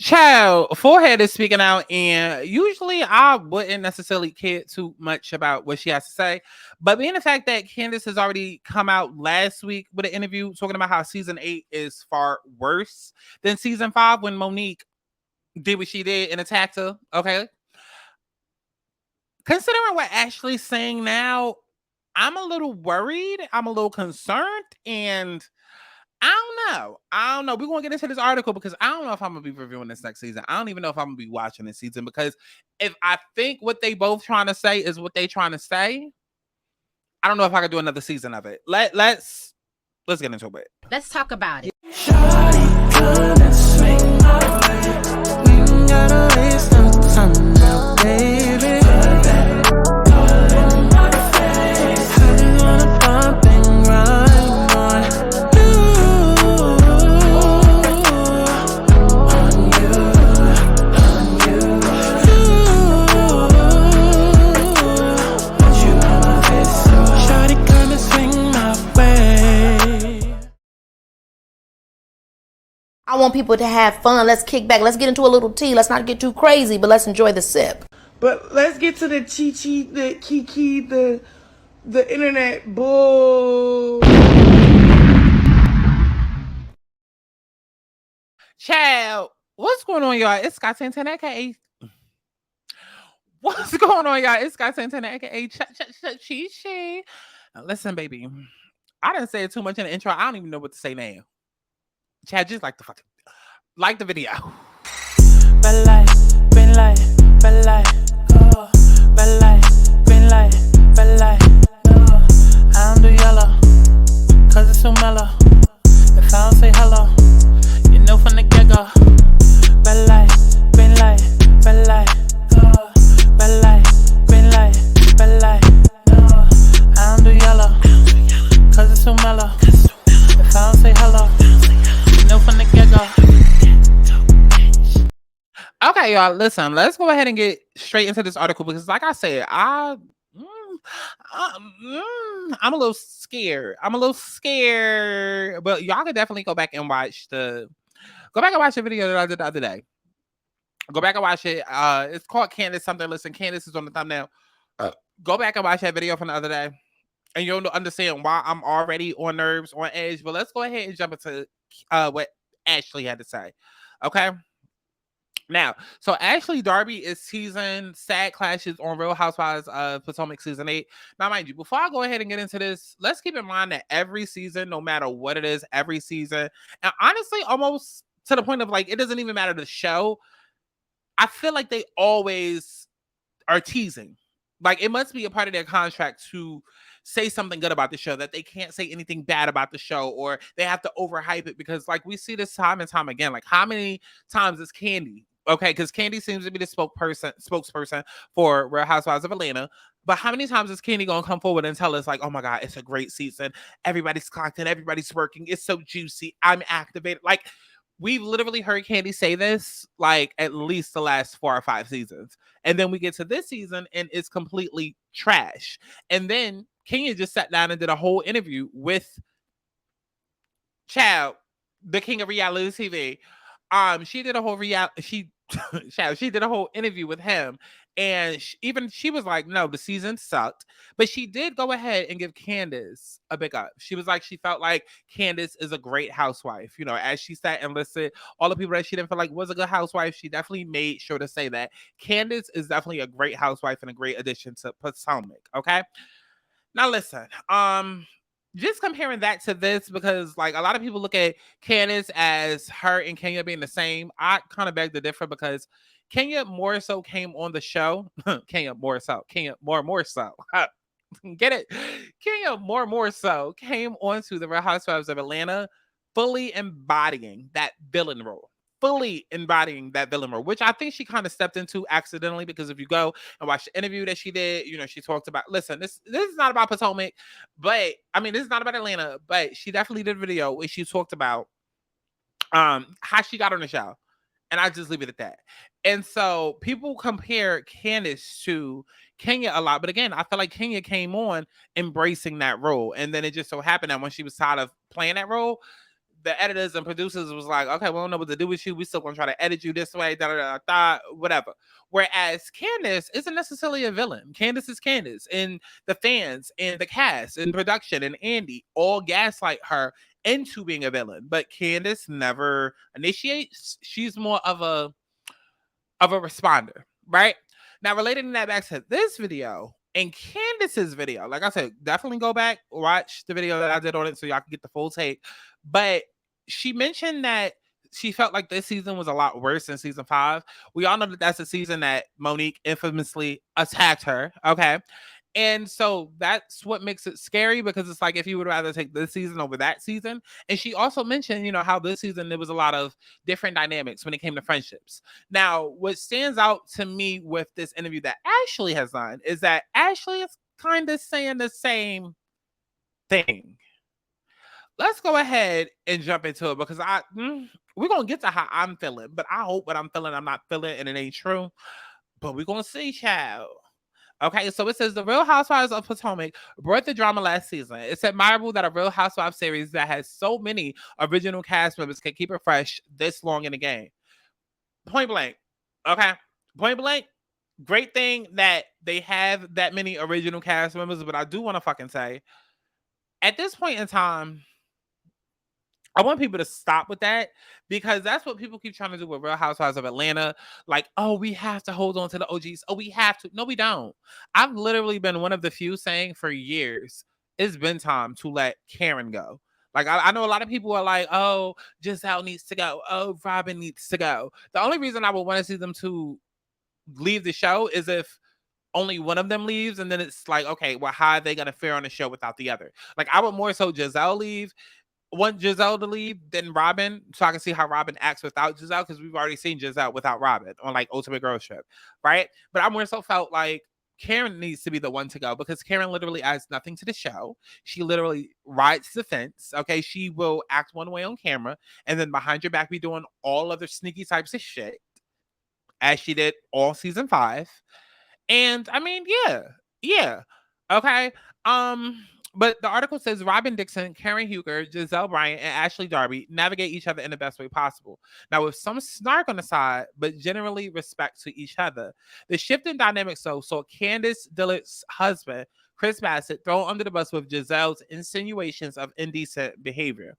Child, Forehead is speaking out, and usually I wouldn't necessarily care too much about what she has to say. But being the fact that Candiace has already come out last week with an interview talking about how season 8 is far worse than season 5 when Monique did what she did and attacked her. Okay. Considering what Ashley's saying now, I'm a little worried. I'm a little concerned. And I don't know. I don't know. We're gonna get into this article because I don't know if I'm gonna be reviewing this next season. I don't even know if I'm gonna be watching this season because if I think what they both trying to say is what they trying to say, I don't know if I could do another season of it. Let's get into it. Let's talk about it. Shawty, come and swing my way. We ain't gotta waste no time now, baby. Put that all in my face. I just wanna bump and grind on you, on my face. So shawty, come and swing my way. I want people to have fun. Let's kick back. Let's get into a little tea. Let's not get too crazy, but let's enjoy the sip. But let's get to the chi-chi, the kiki, the internet bull. Child, what's going on, y'all? It's Scott Santana, aka. What's going on, y'all? It's Scott Santana, aka Chi. Listen, baby, I didn't say it too much in the intro. I don't even know what to say now. Chad, just like the video. Red light, green light, red light, oh. Red light, green light, red light, oh. I don't do yellow, cause it's so mellow. If I don't say hello, you know from the get-go. Red light, green light, red light, oh. Red light, green light, red light, oh. I don't do yellow, cause it's so mellow. If I don't say hello, you know from the get-go. Okay, y'all, listen, let's go ahead and get straight into this article because, like I said, I'm a little scared. But y'all can definitely go back and watch the video that I did the other day. Go back and watch it. It's called Candiace something. Listen, Candiace is on the thumbnail. Go back and watch that video from the other day, and you'll understand why I'm already on nerves, on edge. But let's go ahead and jump into what Ashley had to say. Okay. Now, so Ashley Darby is teasing sad clashes on Real Housewives of Potomac season 8. Now, mind you, before I go ahead and get into this, let's keep in mind that every season, no matter what it is, every season, and honestly, almost to the point of like, it doesn't even matter the show. I feel like they always are teasing. Like, it must be a part of their contract to say something good about the show, that they can't say anything bad about the show, or they have to overhype it because, like, we see this time and time again. Like, how many times is Candy? Okay, because Candy seems to be the spokesperson for Real Housewives of Atlanta. But how many times is Candy gonna come forward and tell us, like, oh my God, it's a great season. Everybody's clocked in, everybody's working, it's so juicy, I'm activated. Like, we've literally heard Candy say this like at least the last 4 or 5 seasons. And then we get to this season and it's completely trash. And then Kenya just sat down and did a whole interview with Chow, the king of reality TV. She did a whole she did a whole interview with him, and she was like, no, the season sucked, but she did go ahead and give Candiace a big up. She was like, she felt like Candiace is a great housewife, as she sat and listed all the people that she didn't feel like was a good housewife. She definitely made sure to say that Candiace is definitely a great housewife and a great addition to Potomac. Okay, now listen, just comparing that to this, because like a lot of people look at Candiace as her and Kenya being the same. I kind of beg to differ because Kenya more so came on the show. Kenya more so. Get it? Kenya more so came onto the Real Housewives of Atlanta, fully embodying that villain role. Which I think she kind of stepped into accidentally, because if you go and watch the interview that she did, she talked about, listen, this is not about Potomac, but I mean, this is not about Atlanta, but she definitely did a video where she talked about how she got on the show. And I just leave it at that. And so people compare Candiace to Kenya a lot. But again, I feel like Kenya came on embracing that role. And then it just so happened that when she was tired of playing that role, the editors and producers was like, okay, we don't know what to do with you. We still gonna try to edit you this way, whatever. Whereas Candiace isn't necessarily a villain. Candiace is Candiace, and the fans and the cast and production and Andy all gaslight her into being a villain. But Candiace never initiates. She's more of a responder, right? Now, relating that back to this video and Candiace's video, like I said, definitely go back, watch the video that I did on it so y'all can get the full take. But she mentioned that she felt like this season was a lot worse than season 5. We all know that that's the season that Monique infamously attacked her, okay? And so that's what makes it scary, because it's like if you would rather take this season over that season. And she also mentioned, you know, how this season there was a lot of different dynamics when it came to friendships. Now, what stands out to me with this interview that Ashley has done is that Ashley is kind of saying the same thing. Let's go ahead and jump into it, because we're going to get to how I'm feeling, but I hope what I'm feeling, I'm not feeling and it ain't true. But we're going to see, child. Okay, so it says the Real Housewives of Potomac brought the drama last season. It's admirable that a Real Housewives series that has so many original cast members can keep it fresh this long in the game. Point blank. Okay, point blank. Great thing that they have that many original cast members, but I do want to fucking say, at this point in time, I want people to stop with that, because that's what people keep trying to do with Real Housewives of Atlanta. Like, oh, we have to hold on to the OGs. Oh, we have to. No, we don't. I've literally been one of the few saying for years, it's been time to let Karen go. Like, I know a lot of people are like, oh, Giselle needs to go. Oh, Robin needs to go. The only reason I would want to see them to leave the show is if only one of them leaves, and then it's like, okay, well, how are they going to fare on the show without the other? Like, I would more so Giselle leave. Want Giselle to leave than Robin, so I can see how Robin acts without Giselle, because we've already seen Giselle without Robin on like Ultimate Girls Trip, right? But I more so felt like Karen needs to be the one to go, because Karen literally adds nothing to the show. She literally rides the fence. Okay, she will act one way on camera, and then behind your back be doing all other sneaky types of shit, as she did all season 5. And I mean, yeah, okay. But the article says Robin Dixon, Karen Huger, Giselle Bryant, and Ashley Darby navigate each other in the best way possible. Now, with some snark on the side, but generally respect to each other. The shift in dynamics, saw Candiace Dillard's husband, Chris Bassett, thrown under the bus with Giselle's insinuations of indecent behavior.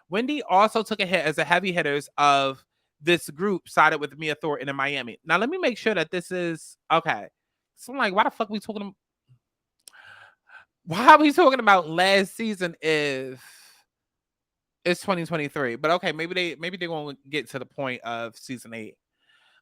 Wendy also took a hit as the heavy hitters of this group sided with Mia Thornton in Miami. Now, let me make sure that this is okay. So I'm like, why the fuck we talking? Why are we talking about last season if it's 2023? But okay, maybe they won't get to the point of season 8.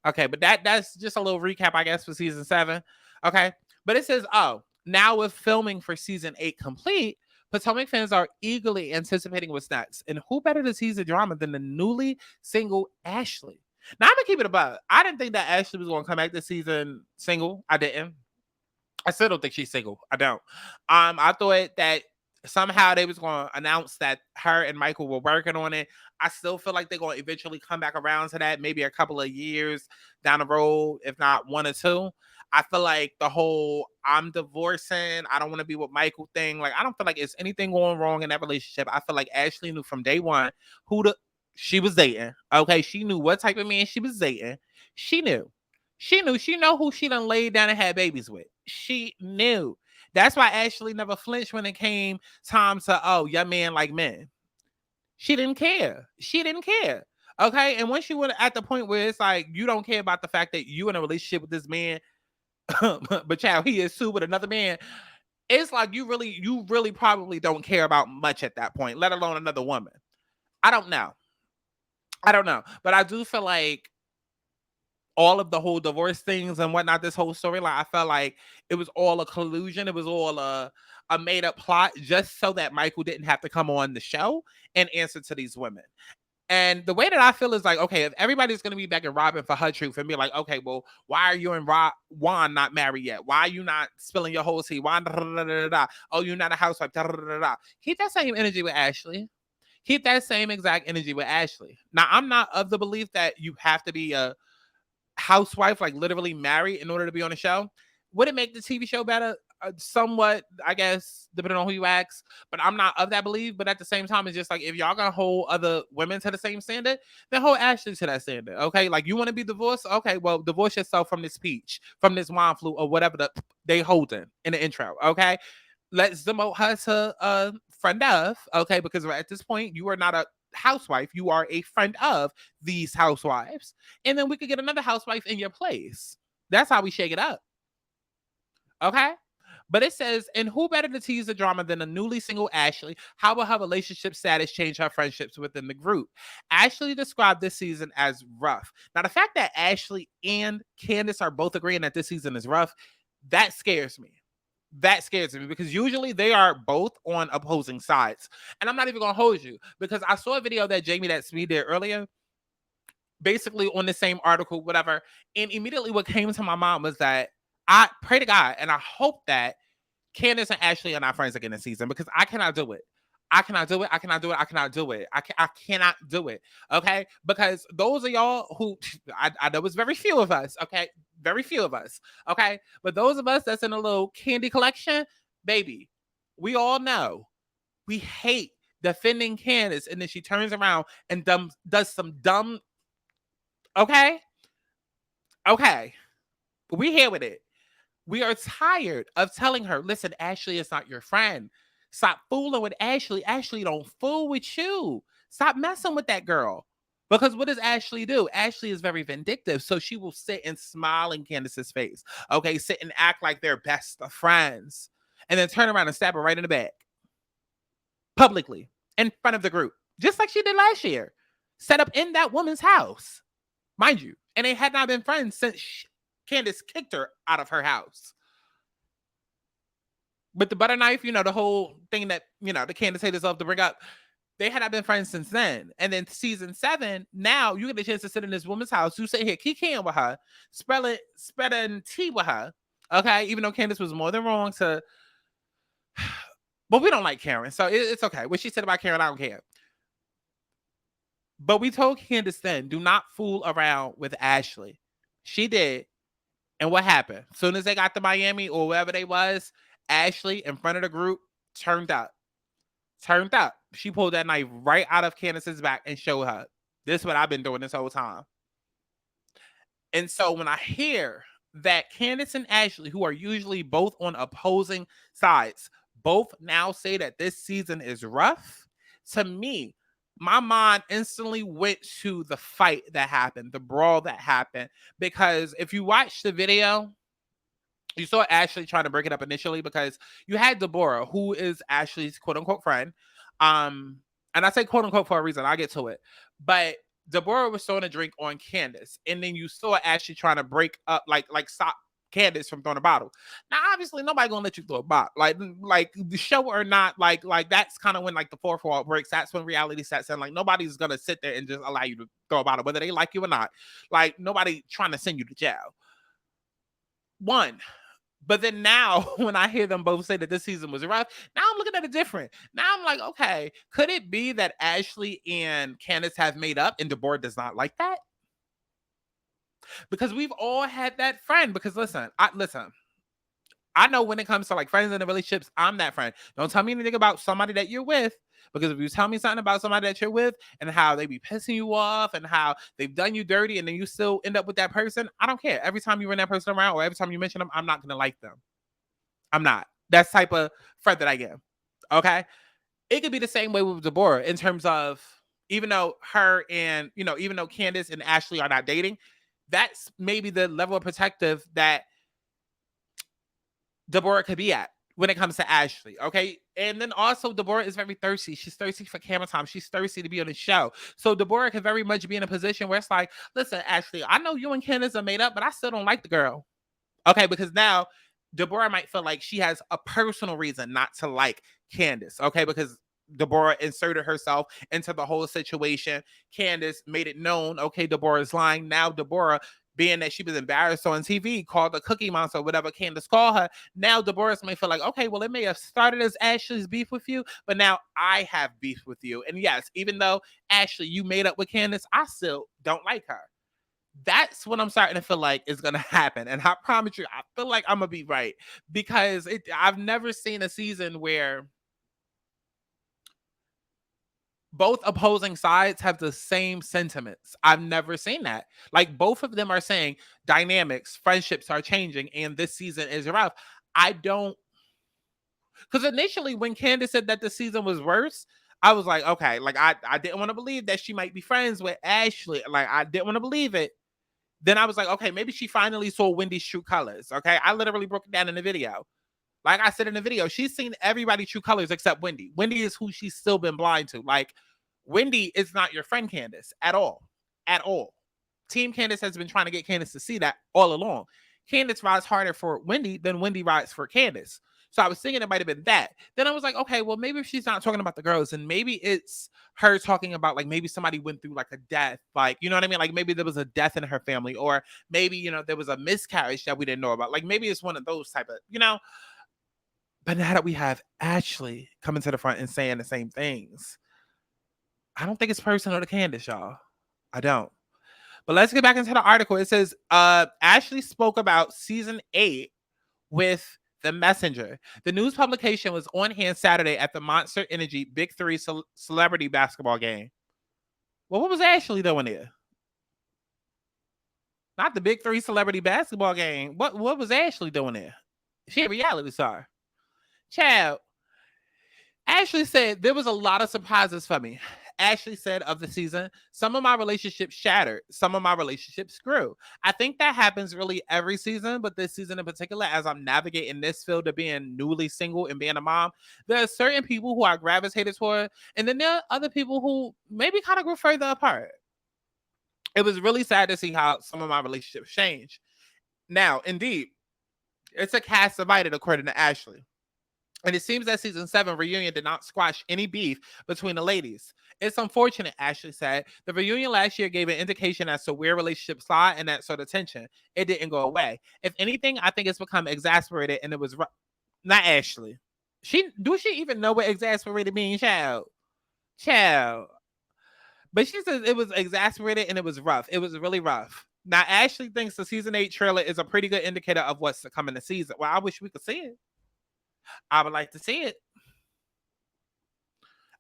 Okay, but that's just a little recap, I guess, for season 7. Okay, but it says, oh, now with filming for season 8 complete, Potomac fans are eagerly anticipating what's next. And who better to tease the drama than the newly single Ashley? Now, I'm gonna keep it above. I didn't think that Ashley was gonna come back this season single. I didn't. I still don't think she's single. I don't. I thought that somehow they was going to announce that her and Michael were working on it. I still feel like they're going to eventually come back around to that, maybe a couple of years down the road, if not 1 or 2. I feel like the whole I'm divorcing, I don't want to be with Michael thing, like I don't feel like it's anything going wrong in that relationship. I feel like Ashley knew from day one who she was dating. Okay, she knew what type of man she was dating. She knew who she done laid down and had babies with. She knew. That's why Ashley never flinched when it came time to, oh, your man like men. She didn't care. Okay. And once you were at the point where it's like, you don't care about the fact that you in a relationship with this man, but child, he is too with another man. It's like you really probably don't care about much at that point, let alone another woman. I don't know. But I do feel like all of the whole divorce things and whatnot, this whole storyline, I felt like it was all a collusion. It was all a made-up plot just so that Michael didn't have to come on the show and answer to these women. And the way that I feel is like, okay, if everybody's going to be back in Robin for her truth and be like, okay, well, why are you and Juan not married yet? Why are you not spilling your whole tea? Why? Oh, you're not a housewife. Keep that same energy with Ashley. Keep that same exact energy with Ashley. Now, I'm not of the belief that you have to be a housewife, like literally married in order to be on the show. Would it make the TV show better? somewhat, I guess, depending on who you ask, but I'm not of that belief. But at the same time, it's just like, if y'all gonna hold other women to the same standard, then hold Ashley to that standard. Okay, like, you want to be divorced? Okay, well, divorce yourself from this peach, from this wine flute, or whatever they holding in the intro. Okay, let's demote her to a friend of. Okay, because at this point, you are not a housewife, you are a friend of these housewives, and then we could get another housewife in your place. That's how we shake it up. Okay. But it says, and who better to tease the drama than a newly single Ashley? How will her relationship status change her friendships within the group? Ashley described this season as rough. Now, the fact that Ashley and Candiace are both agreeing that this season is rough, that scares me. That scares me, because usually they are both on opposing sides. And I'm not even going to hold you, because I saw a video that Jamie That Speed did earlier, basically on the same article, whatever. And immediately what came to my mind was that I pray to God and I hope that Candiace and Ashley are not friends again this season, because I cannot do it. I cannot do it. I cannot do it. I cannot do it. I cannot do it. Okay. Because those of y'all who, I know it's very few of us. Okay. Very few of us. Okay. But those of us that's in a little candy collection, baby, we all know we hate defending Candiace, and then she turns around and does some dumb. Okay. Okay. We here with it. We are tired of telling her, listen, Ashley is not your friend. Stop fooling with Ashley. Ashley don't fool with you. Stop messing with that girl. Because what does Ashley do? Ashley is very vindictive. So she will sit and smile in Candiace's face. Okay, sit and act like they're best of friends. And then turn around and stab her right in the back. Publicly. In front of the group. Just like she did last year. Set up in that woman's house. Mind you. And they had not been friends since Candiace kicked her out of her house. With the butter knife, the whole thing that, the Candiace haters love to bring up, they had not been friends since then. And then season 7, now you get a chance to sit in this woman's house. You sit here kikiing with her, spreading tea with her. Okay, even though Candiace was more than wrong to, but we don't like Karen, so it's okay. What she said about Karen, I don't care. But we told Candiace then, do not fool around with Ashley. She did. And what happened? As soon as they got to Miami or wherever they was, Ashley, in front of the group, turned up. She pulled that knife right out of Candiace's back and showed her, this is what I've been doing this whole time. And so when I hear that Candiace and Ashley, who are usually both on opposing sides, both now say that this season is rough, to me, my mind instantly went to the fight that happened, the brawl that happened. Because if you watch the video, you saw Ashley trying to break it up initially, because you had Deborah, who is Ashley's quote unquote friend. And I say quote unquote for a reason. I'll get to it. But Deborah was throwing a drink on Candiace. And then you saw Ashley trying to break up, like stop Candiace from throwing a bottle. Now, obviously, nobody gonna let you throw a bottle. Like the show or not, like that's kind of when like the fourth wall breaks. That's when reality sets in. Like, nobody's gonna sit there and just allow you to throw a bottle, whether they like you or not. Like, nobody trying to send you to jail. One. But then now, when I hear them both say that this season was rough, now I'm looking at it different. Now I'm like, okay, could it be that Ashley and Candiace have made up and Deborah does not like that? Because we've all had that friend. Because listen, I know when it comes to like friends and relationships, I'm that friend. Don't tell me anything about somebody that you're with, because if you tell me something about somebody that you're with and how they be pissing you off and how they've done you dirty and then you still end up with that person, I don't care. Every time you bring that person around or every time you mention them, I'm not going to like them. I'm not. That's the type of friend that I am. Okay? It could be the same way with Deborah in terms of, even though her and, even though Candiace and Ashley are not dating, that's maybe the level of protective that Deborah could be at when it comes to Ashley, okay? And then also, Deborah is very thirsty. She's thirsty for camera time. She's thirsty to be on the show. So Deborah could very much be in a position where it's like, listen, Ashley, I know you and Candiace are made up, but I still don't like the girl. Okay, because now Deborah might feel like she has a personal reason not to like Candiace, okay? Because Deborah inserted herself into the whole situation. Candiace made it known, okay, Deborah is lying. Now Deborah, being that she was embarrassed on TV, called a cookie monster, whatever Candiace called her. Now Deborah may feel like, okay, well, it may have started as Ashley's beef with you, but now I have beef with you. And yes, even though Ashley, you made up with Candiace, I still don't like her. That's what I'm starting to feel like is gonna happen. And I promise you, I feel like I'm gonna be right because I've never seen a season where both opposing sides have the same sentiments. I've never seen that. Like both of them are saying dynamics, friendships are changing, and this season is rough. I don't, because initially when Candace said that the season was worse, I was like, okay, like I didn't want to believe that she might be friends with Ashley. Like I didn't want to believe it. Then I was like, okay, maybe she finally saw Wendy's true colors. Okay, I literally broke it down in the video. Like I said in the video, she's seen everybody's true colors except Wendy. Wendy is who she's still been blind to. Like, Wendy is not your friend Candace at all. At all. Team Candace has been trying to get Candace to see that all along. Candace rides harder for Wendy than Wendy rides for Candace. So I was thinking it might have been that. Then I was like, okay, well, maybe if she's not talking about the girls, and maybe it's her talking about like maybe somebody went through like a death, like, you know what I mean? Like maybe there was a death in her family, or maybe, you know, there was a miscarriage that we didn't know about. Like maybe it's one of those type of, you know. But now that we have Ashley coming to the front and saying the same things, I don't think it's personal to Candace, y'all. I don't. But let's get back into the article. It says, Ashley spoke about season 8 with The Messenger. The news publication was on hand Saturday at the Monster Energy Big 3 celebrity basketball game. Well, what was Ashley doing there? Not the Big 3 celebrity basketball game. What was Ashley doing there? She a reality star. Child. Ashley said there was a lot of surprises for me. Ashley said of the season, some of my relationships shattered, some of my relationships grew. I think that happens really every season, but this season in particular, as I'm navigating this field of being newly single and being a mom, there are certain people who I gravitated toward, and then there are other people who maybe kind of grew further apart. It was really sad to see how some of my relationships changed. Now, indeed, it's a cast divided according to Ashley. And it seems that season 7 reunion did not squash any beef between the ladies. It's unfortunate, Ashley said. The reunion last year gave an indication as to where relationships lie and that sort of tension. It didn't go away. If anything, I think it's become exasperated, and it was not Ashley. She even know what exasperated means, child? Child. But she says it was exasperated and it was rough. It was really rough. Now, Ashley thinks the season 8 trailer is a pretty good indicator of what's to come in the season. Well, I wish we could see it. I would like to see it.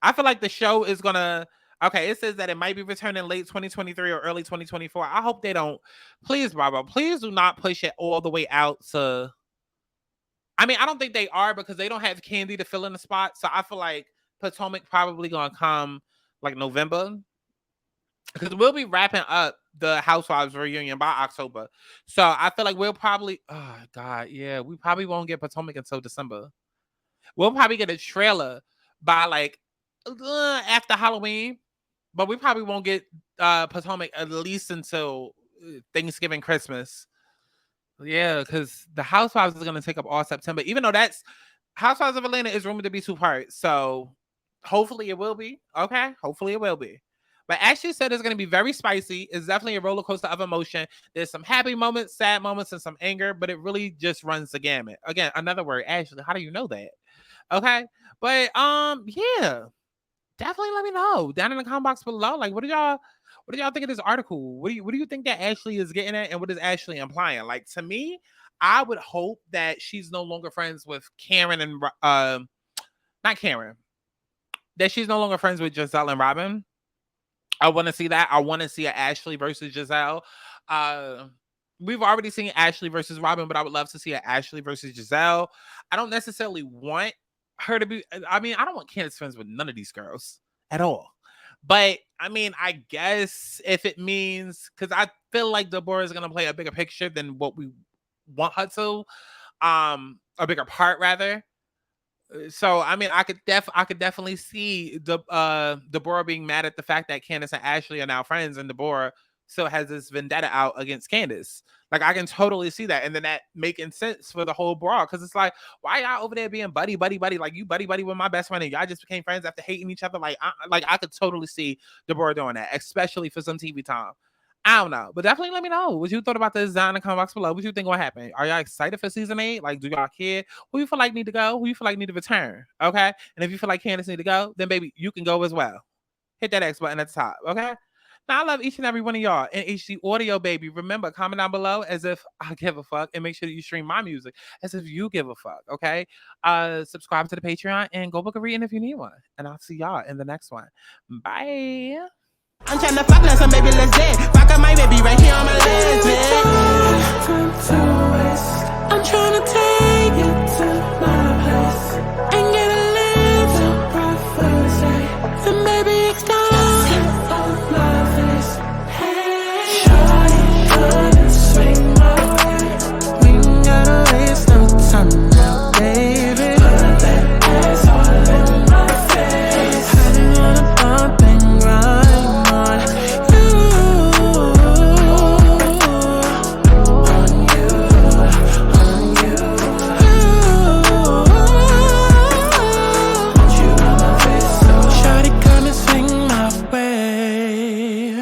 I feel like the show is gonna. Okay, it says that it might be returning late 2023 or early 2024. I hope they don't. Please, Bravo, please do not push it all the way out to. I mean, I don't think they are because they don't have Candy to fill in the spot. So I feel like Potomac probably gonna come like November, because we'll be wrapping up the Housewives reunion by October. So I feel like we'll probably. Oh God, yeah, we probably won't get Potomac until December. We'll probably get a trailer by like after Halloween, but we probably won't get Potomac at least until Thanksgiving, Christmas. Yeah, because the Housewives is going to take up all September, even though that's Housewives of Atlanta is rumored to be 2 parts. So hopefully it will be. Okay, hopefully it will be. But Ashley said it's going to be very spicy. It's definitely a roller coaster of emotion. There's some happy moments, sad moments, and some anger, but it really just runs the gamut. Again, another word, Ashley. How do you know that? Okay, but yeah, definitely let me know down in the comment box below. Like, what did y'all think of this article? What do you think that Ashley is getting at, and what is Ashley implying? Like, to me, I would hope that she's no longer friends with Karen and not Karen, that she's no longer friends with Giselle and Robin. I want to see that. I want to see an Ashley versus Giselle. We've already seen Ashley versus Robin, but I would love to see an Ashley versus Giselle. I don't necessarily want her to be. I mean, I don't want Candace friends with none of these girls at all. But I mean, I guess if it means, because I feel like Deborah is going to play a bigger picture than what we want her to, a bigger part rather. So I mean, I could definitely see Deborah being mad at the fact that Candace and Ashley are now friends, and Deborah still has this vendetta out against Candace. Like, I can totally see that, and then that making sense for the whole brawl, because it's like, why y'all over there being buddy? Like, you buddy with my best friend, and y'all just became friends after hating each other. Like, I could totally see Deborah doing that, especially for some TV time. I don't know, but definitely let me know what you thought about this down in the comment box below. What you think will happen? Are y'all excited for season 8? Like, do y'all care? Who you feel like need to go? Who you feel like need to return? Okay, and if you feel like Candace need to go, then baby, you can go as well. Hit that X button at the top. Okay. Now, I love each and every one of y'all. And HD Audio, baby. Remember, comment down below as if I give a fuck, and make sure that you stream my music as if you give a fuck, okay? Subscribe to the Patreon and go book a reading if you need one. And I'll see y'all in the next one. Bye. I'm tryna fuck now, so baby, let's dance. Fuck up my baby right here.